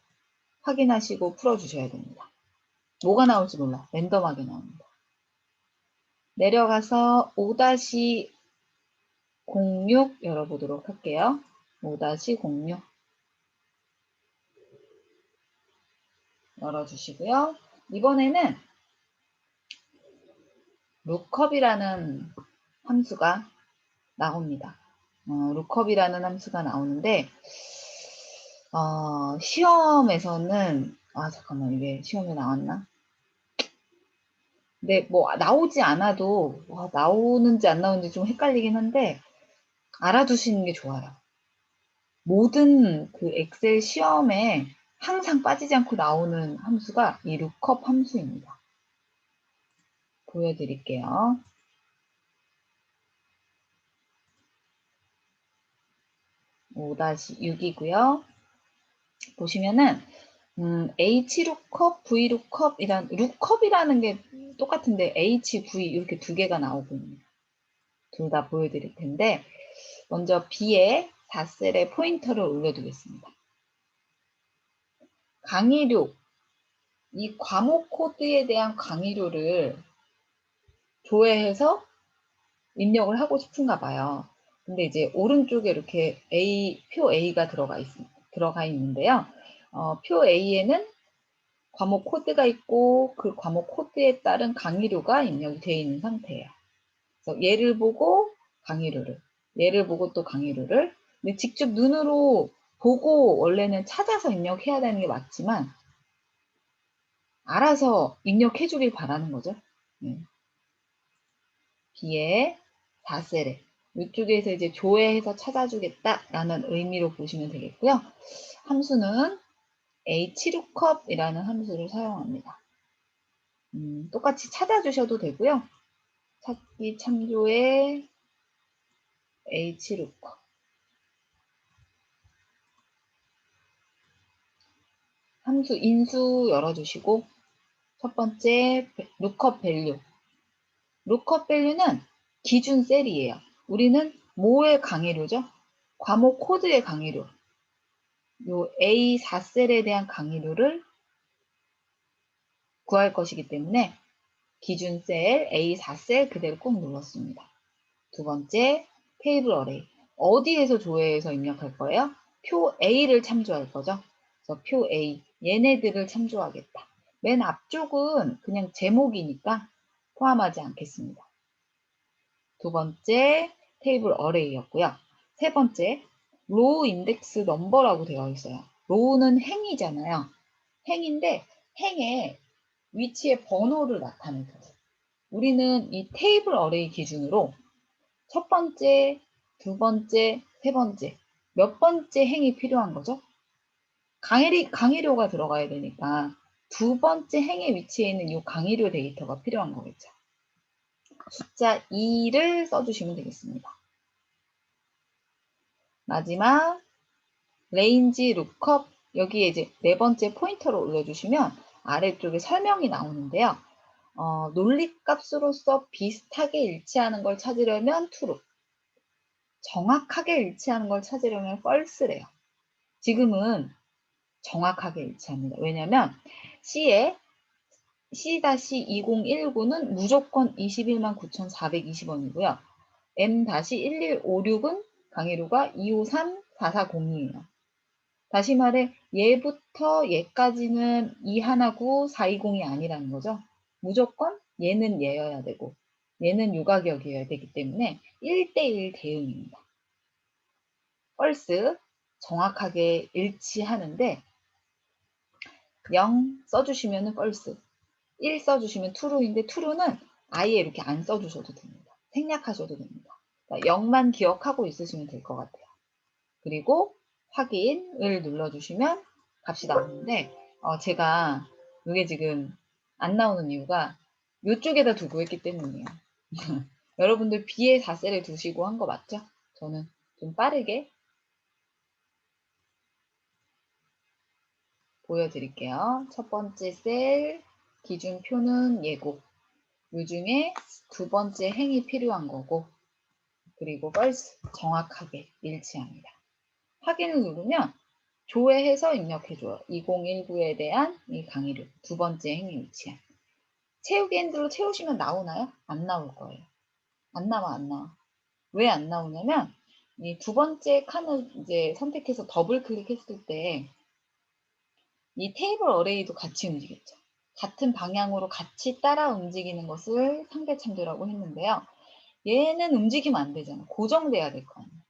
확인하시고 풀어주셔야 됩니다. 뭐가 나올지 몰라. 랜덤하게 나옵니다. 내려가서 5-06 열어보도록 할게요. 5-06 열어주시고요. 이번에는 lookup이라는 함수가 나옵니다. lookup이라는 함수가 나오는데 시험에서는 잠깐만 이게 시험에 나왔나? 근데 뭐 나오지 않아도 나오는지 안 나오는지 좀 헷갈리긴 한데 알아두시는 게 좋아요. 모든 그 엑셀 시험에 항상 빠지지 않고 나오는 함수가 이 lookup 함수입니다. 보여드릴게요. (5-6이고요) 보시면은 hlookup, lookup이라는 게 똑같은데 h, v 이렇게 두 개가 나오고 있습니다. 둘 다 보여드릴 텐데 먼저 B에 4셀에 포인터를 올려두겠습니다. 강의료, 이 과목 코드에 대한 강의료를 조회해서 입력을 하고 싶은가 봐요. 근데 이제 오른쪽에 이렇게 표 A가 들어가 있는데요. 표 A에는 과목 코드가 있고 그 과목 코드에 따른 강의료가 입력이 되어 있는 상태예요. 그래서 얘를 보고 강의료를, 얘를 보고 또 강의료를. 근데 직접 눈으로 보고 원래는 찾아서 입력해야 되는 게 맞지만 알아서 입력해 주길 바라는 거죠. B의 4셀에 이쪽에서 이제 조회해서 찾아주겠다라는 의미로 보시면 되겠고요. 함수는 hlookup 이라는 함수를 사용합니다. 똑같이 찾아주셔도 되고요. 찾기 참조의 hlookup. 함수 인수 열어주시고 첫 번째 lookup value. lookup value는 기준 셀이에요. 우리는 뭐의 강의료죠? 과목 코드의 강의료. 요 A4셀에 대한 강의료를 구할 것이기 때문에 기준 셀 A4셀 그대로 꼭 눌렀습니다. 두 번째 테이블 어레이. 어디에서 조회해서 입력할 거예요? 표 A를 참조할 거죠. 그래서 표 A, 얘네들을 참조하겠다. 맨 앞쪽은 그냥 제목이니까 포함하지 않겠습니다. 두 번째 테이블 어레이였고요. 세 번째 로우 인덱스 넘버라고 되어 있어요. 로우는 행이잖아요. 행인데 행의 위치의 번호를 나타내줘요. 우리는 이 테이블 어레이 기준으로 첫 번째, 두 번째, 세 번째 몇 번째 행이 필요한 거죠? 강의료가 들어가야 되니까 두 번째 행의 위치에 있는 이 강의료 데이터가 필요한 거겠죠. 숫자 2를 써주시면 되겠습니다. 마지막 레인지 룩업, 여기에 이제 네 번째 포인터를 올려주시면 아래쪽에 설명이 나오는데요. 논리값으로서 비슷하게 일치하는 걸 찾으려면 true, 정확하게 일치하는 걸 찾으려면 false래요. 지금은 정확하게 일치합니다. 왜냐하면 C에 C-2019는 무조건 219,420원이고요. M-1156은 강의료가 253440이에요. 다시 말해 얘부터 얘까지는 219, 420이 아니라는 거죠. 무조건 얘는 얘여야 되고 얘는 요 가격이어야 되기 때문에 1대1 대응입니다. false, 정확하게 일치하는데 0 써주시면 false, 1 써주시면 true인데 true는 아예 이렇게 안 써주셔도 됩니다. 생략하셔도 됩니다. 그러니까 0만 기억하고 있으시면 될 것 같아요. 그리고 확인을 눌러주시면 값이 나오는데 제가 이게 지금 안 나오는 이유가 이쪽에다 두고 했기 때문이에요. 여러분들 B에 4셀에 두시고 한 거 맞죠? 저는 좀 빠르게 보여드릴게요. 첫 번째 셀 기준표는 예고, 이 중에 두 번째 행이 필요한 거고, 그리고 false, 정확하게 일치합니다. 확인을 누르면 조회해서 입력해줘요. 2019에 대한 이 강의료, 두 번째 행위 위치한. 채우기 핸들로 채우시면 나오나요? 안 나올 거예요. 안 나와. 왜 안 나오냐면 이 두 번째 칸을 이제 선택해서 더블 클릭했을 때 이 테이블 어레이도 같이 움직였죠. 같은 방향으로 같이 따라 움직이는 것을 상대 참조라고 했는데요. 얘는 움직이면 안 되잖아. 고정돼야 될 거 아니에요.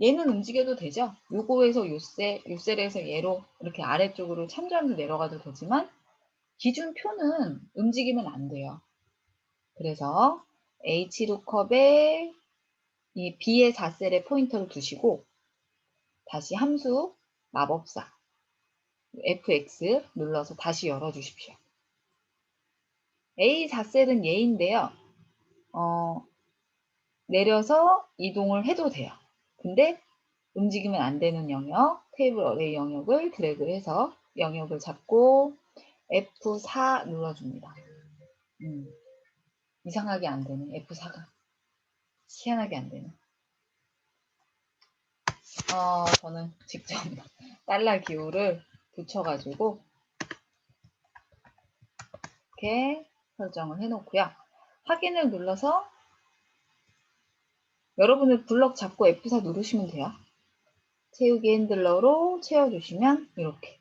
얘는 움직여도 되죠. 요거에서 요셀에서 얘로 이렇게 아래쪽으로 참조하면서 내려가도 되지만 기준표는 움직이면 안 돼요. 그래서 hlookup에 이 B의 4셀에 포인터를 두시고 다시 함수 마법사 fx 눌러서 다시 열어주십시오. A4셀은 얘인데요. 내려서 이동을 해도 돼요. 근데 움직이면 안 되는 영역, 테이블 어레이 영역을 드래그해서 영역을 잡고 F4 눌러줍니다. 이상하게 안 되네. F4가 희한하게 안 되네. 저는 직접 달러 기호를 붙여가지고 이렇게 설정을 해놓고요. 확인을 눌러서 여러분의 블럭 잡고 F4 누르시면 돼요. 채우기 핸들러로 채워주시면 이렇게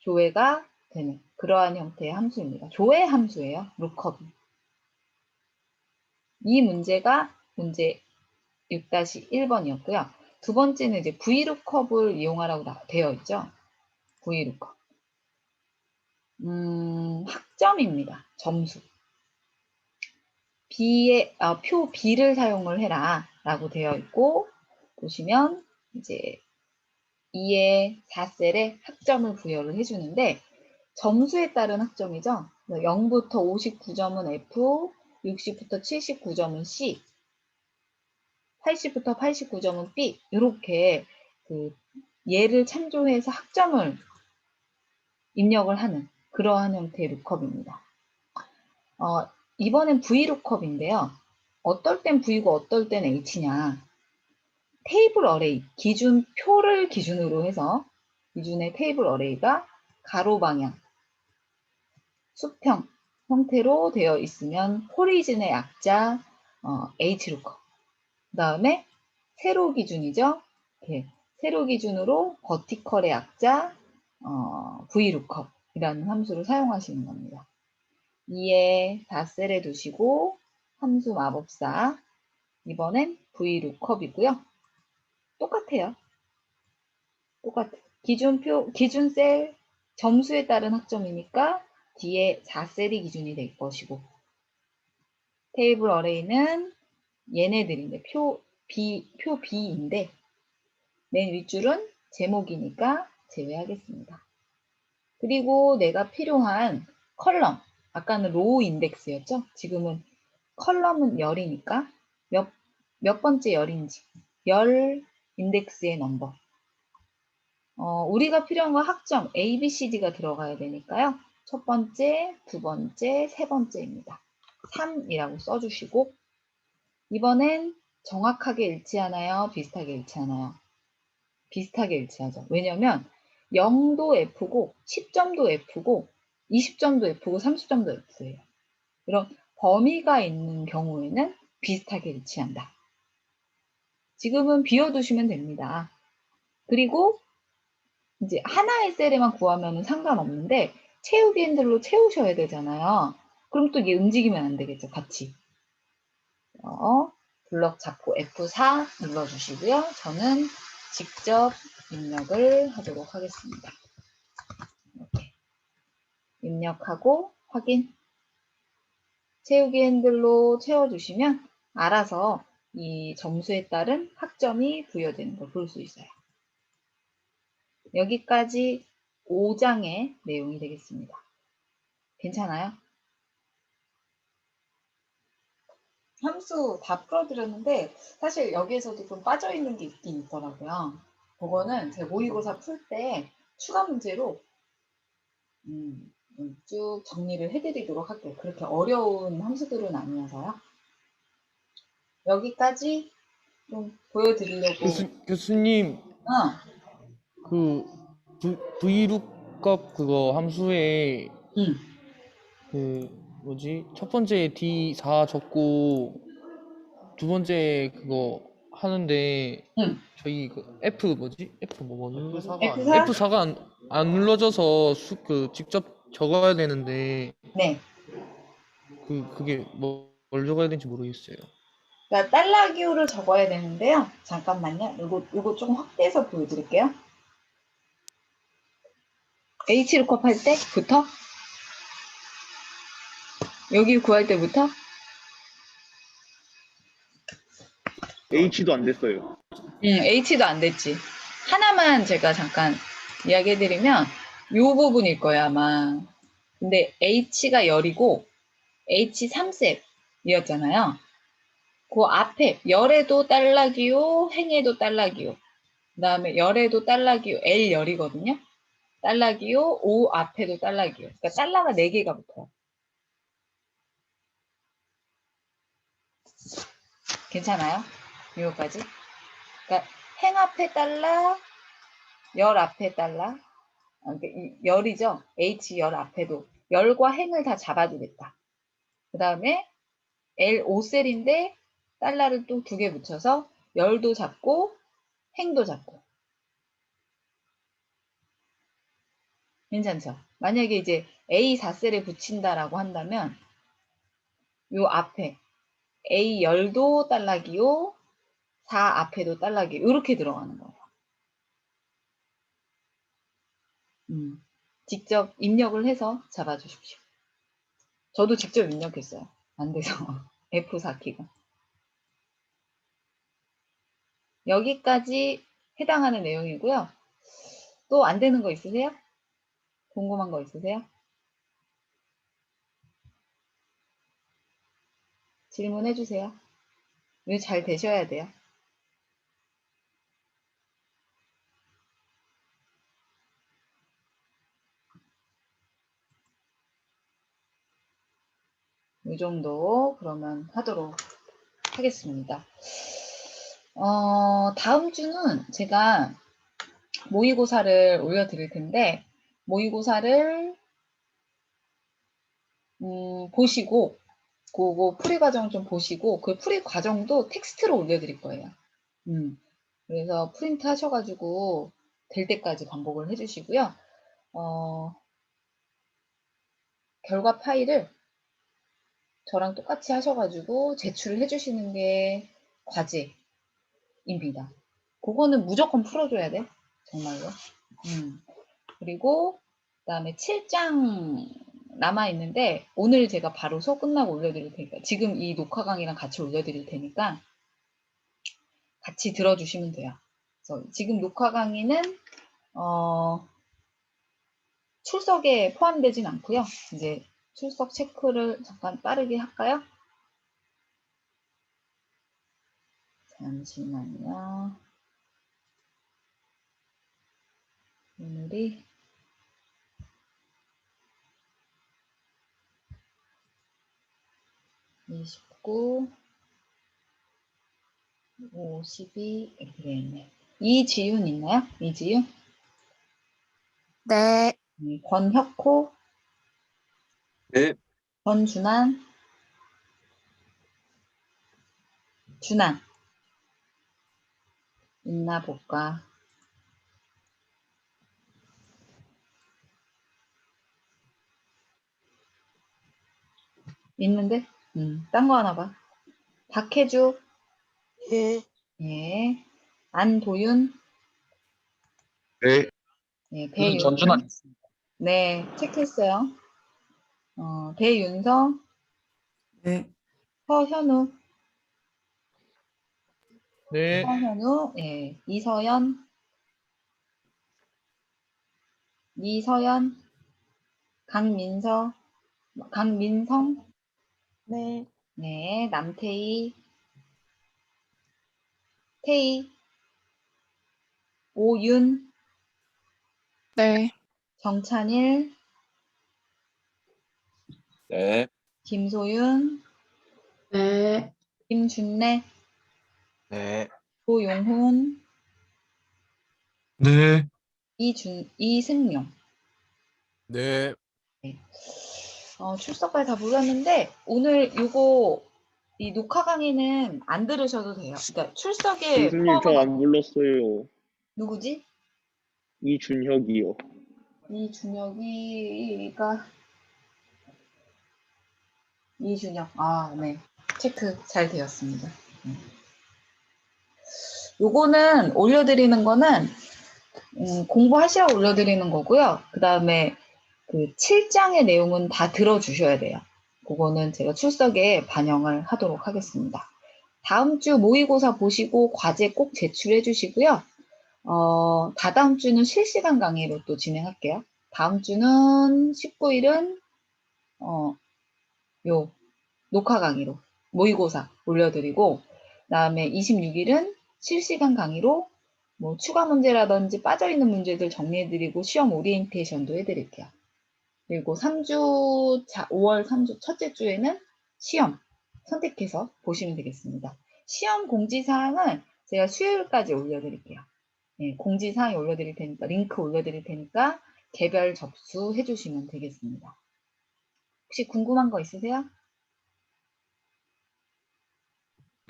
조회가 되는 그러한 형태의 함수입니다. 조회 함수예요. 루컵이. 이 문제가 문제 6-1번이었고요. 두 번째는 이제 VLOOKUP을 이용하라고 되어 있죠. VLOOKUP. 학점입니다. 점수. 표 B를 사용을 해라 라고 되어 있고, 보시면 이제 2의 4셀에 학점을 부여를 해주는데, 점수에 따른 학점이죠. 0부터 59점은 F, 60부터 79점은 C, 80부터 89점은 B, 이렇게 얘를 참조해서 학점을 입력을 하는 그러한 형태의 루컵입니다. 이번엔 VLOOKUP인데요. 어떨 땐 V고 어떨 땐 H냐. 테이블 어레이, 표를 기준으로 해서 기준의 테이블 어레이가 가로 방향, 수평 형태로 되어 있으면 포리즌의 약자 HLOOKUP. 그 다음에 세로 기준이죠. 이렇게 세로 기준으로 버티컬의 약자 VLOOKUP이라는 함수를 사용하시는 겁니다. 2에 4셀에 두시고 함수 마법사 이번엔 VLOOKUP이고요. 똑같아요. 똑같아요. 기준 셀 점수에 따른 학점이니까 뒤에 4셀이 기준이 될 것이고 테이블 어레이는 얘네들인데 표 B인데 맨 윗줄은 제목이니까 제외하겠습니다. 그리고 내가 필요한 컬럼, 아까는 로우 인덱스였죠? 지금은 컬럼은 열이니까 몇 번째 열인지, 열 인덱스의 넘버. 우리가 필요한 건 학점 A, B, C, D가 들어가야 되니까요. 첫 번째, 두 번째, 세 번째입니다. 3이라고 써주시고 이번엔 정확하게 일치하나요? 비슷하게 일치하나요? 비슷하게 일치하죠. 왜냐면 0도 F고 10점도 F고 20점도 F고 30점도 F예요. 이런 범위가 있는 경우에는 비슷하게 일치한다. 지금은 비워두시면 됩니다. 그리고 이제 하나의 셀에만 구하면 상관없는데 채우기 핸들로 채우셔야 되잖아요. 그럼 또 이게 움직이면 안 되겠죠. 같이. 블럭 잡고 F4 눌러주시고요. 저는 직접 입력을 하도록 하겠습니다. 이렇게 입력하고 확인. 채우기 핸들로 채워주시면 알아서 이 점수에 따른 학점이 부여되는 걸 볼 수 있어요. 여기까지 5장의 내용이 되겠습니다. 괜찮아요? 함수 다 풀어드렸는데 사실 여기에서도 좀 빠져있는 게 있긴 있더라고요. 그거는 제 모의고사 풀 때 추가 문제로 쭉 정리를 해드리도록 할게요. 그렇게 어려운 함수들은 아니어서요. 여기까지 좀 보여드리려고. 교수님, 그 VLOOKUP 그거 함수에 그 뭐지? 첫 번째 D4 적고 두 번째 그거 하는데 저희 그 F 뭐지? F 뭐죠? F4? F4가 안 눌러져서 직접 적어야 되는데 네. 그게 뭘 적어야 되는지 모르겠어요. 그러니까 달러기호를 적어야 되는데요. 잠깐만요. 이거 조금 확대해서 보여드릴게요. HLOOKUP 할 때부터 여기 구할 때부터 H도 안 됐어요. H도 안 됐지. 하나만 제가 잠깐 이야기해드리면 이 부분일 거야 아마. 근데 H가 열이고 H 3셋이었잖아요. 그 앞에 열에도 달러기호, 행에도 달러기호, 그 다음에 열에도 달러기호, L 열이거든요. 달러기호, O 앞에도 달러기호. 그러니까 달러가 4개가 붙어요. 괜찮아요? 이거까지? 그러니까 행 앞에 달러, 열 앞에 달러, 열이죠. H 열 앞에도 열과 행을 다 잡아주겠다. 그 다음에 L 5셀인데 달러를 또 2개 붙여서 열도 잡고 행도 잡고. 괜찮죠? 만약에 이제 A4셀에 붙인다라고 한다면 요 앞에 A10도 딸락이요, 4 앞에도 딸락이요. 이렇게 들어가는 거예요. 직접 입력을 해서 잡아주십시오. 저도 직접 입력했어요. 안 돼서. F4키가. 여기까지 해당하는 내용이고요. 또 안 되는 거 있으세요? 궁금한 거 있으세요? 질문해 주세요. 이거 잘 되셔야 돼요. 이 정도 그러면 하도록 하겠습니다. 다음 주는 제가 모의고사를 올려드릴 텐데 모의고사를 보시고 그거 풀이 과정 좀 보시고 그 풀이 과정도 텍스트로 올려드릴 거예요. 그래서 프린트 하셔가지고 될 때까지 반복을 해주시고요. 결과 파일을 저랑 똑같이 하셔가지고 제출을 해주시는 게 과제입니다. 그거는 무조건 풀어줘야 돼. 정말로. 그리고 그다음에 7장 남아있는데 오늘 제가 바로 수업 끝나고 올려드릴 테니까 지금 이 녹화 강의랑 같이 올려드릴 테니까 같이 들어주시면 돼요. 그래서 지금 녹화 강의는 출석에 포함되진 않고요. 이제 출석 체크를 잠깐 빠르게 할까요? 잠시만요. 오늘이 29, 52 이렇게 되어 있네. 이지윤 있나요? 이지윤? 네. 권혁호, 네. 권준환, 준환 있나 볼까? 있는데? 딴 거 하나 봐. 박혜주, 예. 예. 안도윤, 네. 예. 저는 전준환 있습니다. 네, 체크했어요. 배윤성, 네. 서현우, 네. 예. 이서연, 강민성, 네. 네, 남태희, 태희, 오윤, 네. 정찬일, 네. 김소윤, 네. 김준래, 네. 조용훈, 네. 이승용. 네. 네. 출석까지 다 불렀는데 오늘 이 녹화 강의는 안 들으셔도 돼요. 그러니까 출석에 교수님 저 안 불렀어요. 누구지? 이준혁이요. 이준혁. 아, 네. 체크 잘 되었습니다. 요거는 올려드리는 거는 공부하시라고 올려드리는 거고요. 그 다음에 그 7장의 내용은 다 들어주셔야 돼요. 그거는 제가 출석에 반영을 하도록 하겠습니다. 다음 주 모의고사 보시고 과제 꼭 제출해 주시고요. 다다음 주는 실시간 강의로 또 진행할게요. 다음 주는 19일은 요 녹화 강의로 모의고사 올려드리고 그다음에 26일은 실시간 강의로 뭐 추가 문제라든지 빠져있는 문제들 정리해드리고 시험 오리엔테이션도 해드릴게요. 그리고 5월 3주 첫째 주에는 시험 선택해서 보시면 되겠습니다. 시험 공지사항은 제가 수요일까지 올려드릴게요. 네, 공지사항 올려드릴 테니까 링크 올려드릴 테니까 개별 접수해 주시면 되겠습니다. 혹시 궁금한 거 있으세요?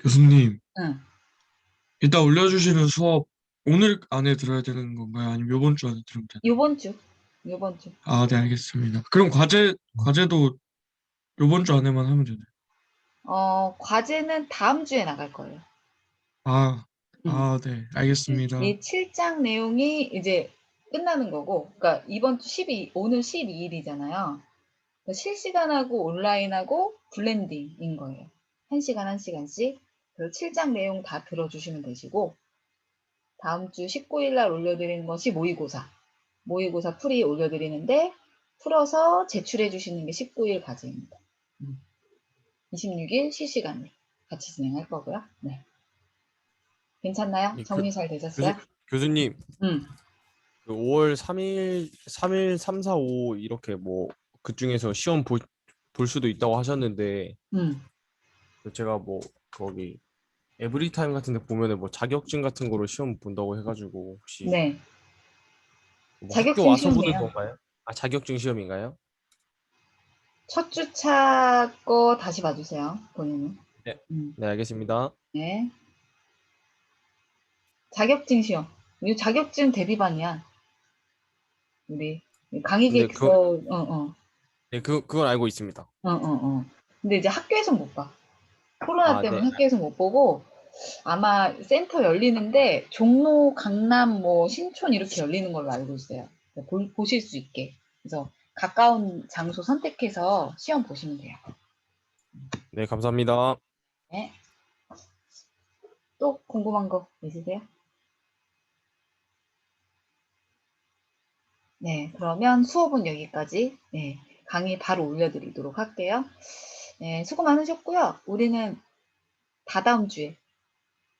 교수님, 응. 이따 올려주시는 수업 오늘 안에 들어야 되는 건가요? 아니면 이번 주 안에 들으면 되나요? 요번 주 이번 주. 아, 네, 알겠습니다. 그럼 과제도 요번 주 안에만 하면 되나요? 과제는 다음 주에 나갈 거예요. 네, 알겠습니다. 이 7장 내용이 이제 끝나는 거고, 그러니까 이번 주 오늘 12일이잖아요. 실시간하고 온라인하고 블렌딩인 거예요. 1시간 1시간씩. 그래서 7장 내용 다 들어주시면 되시고, 다음 주 19일 날 올려드리는 것이 모의고사. 모의고사 풀이 올려드리는데, 풀어서 제출해 주시는 게 19일 과제입니다. 26일 실시간으로 같이 진행할 거고요. 네. 괜찮나요? 예, 정리 잘 되셨어요? 교수님, 응. 그 5월 3일, 3일, 3, 4, 5 이렇게 뭐 그 중에서 시험 볼 수도 있다고 하셨는데 제가 뭐 거기 에브리타임 같은 데 보면은 뭐 자격증 같은 거로 시험 본다고 해가지고 혹시 네. 뭐 학교 자격증 와서 보는 시험이에요. 건가요? 아, 자격증 시험인가요? 첫 주차 거 다시 봐주세요. 본인은. 네. 음. 네, 알겠습니다. 네. 자격증 시험. 이 자격증 대비반이야. 우리 강의 근데 계획서. 네, 그건 알고 있습니다. 근데 이제 학교에서 못 봐. 코로나 아, 때문에 네. 학교에서 못 보고 아마 센터 열리는데 종로, 강남, 뭐 신촌 이렇게 열리는 걸로 알고 있어요. 보실 수 있게. 그래서 가까운 장소 선택해서 시험 보시면 돼요. 네, 감사합니다. 네. 또 궁금한 거 있으세요? 네, 그러면 수업은 여기까지. 네, 강의 바로 올려드리도록 할게요. 네, 수고 많으셨고요. 우리는 다다음 주에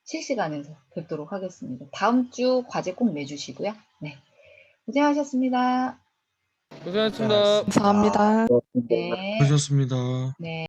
실시간에서 뵙도록 하겠습니다. 다음 주 과제 꼭 내주시고요. 네, 고생하셨습니다. 고생하셨습니다. 감사합니다. 네. 수고하셨습니다. 네.